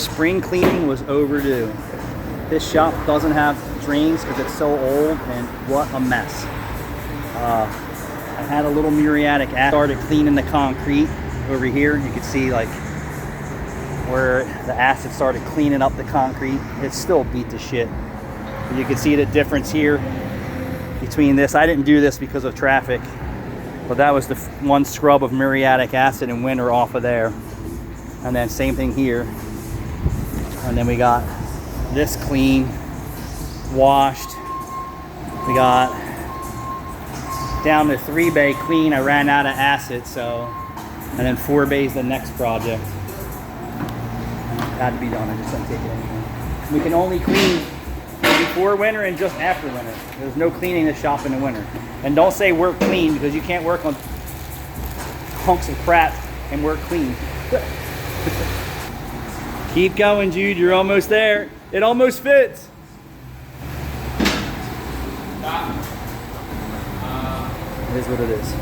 spring cleaning was overdue. This shop doesn't have drains because it's so old, and what a mess. I had a little muriatic acid. Started cleaning the concrete over here. You can see like where the acid started cleaning up the concrete. It's still beat to shit. But you can see the difference here between this. I didn't do this because of traffic, but that was the one scrub of muriatic acid in winter off of there. And then same thing here. And then we got this clean, washed. We got down to 3 bay clean. I ran out of acid, so, and then 4 bays the next project. Had to be done. I just didn't take it anymore. We can only clean before winter and just after winter. There's no cleaning the shop in the winter. And don't say work clean, because you can't work on hunks of crap and work clean. Keep going, Jude. You're almost there. It almost fits. It is what it is.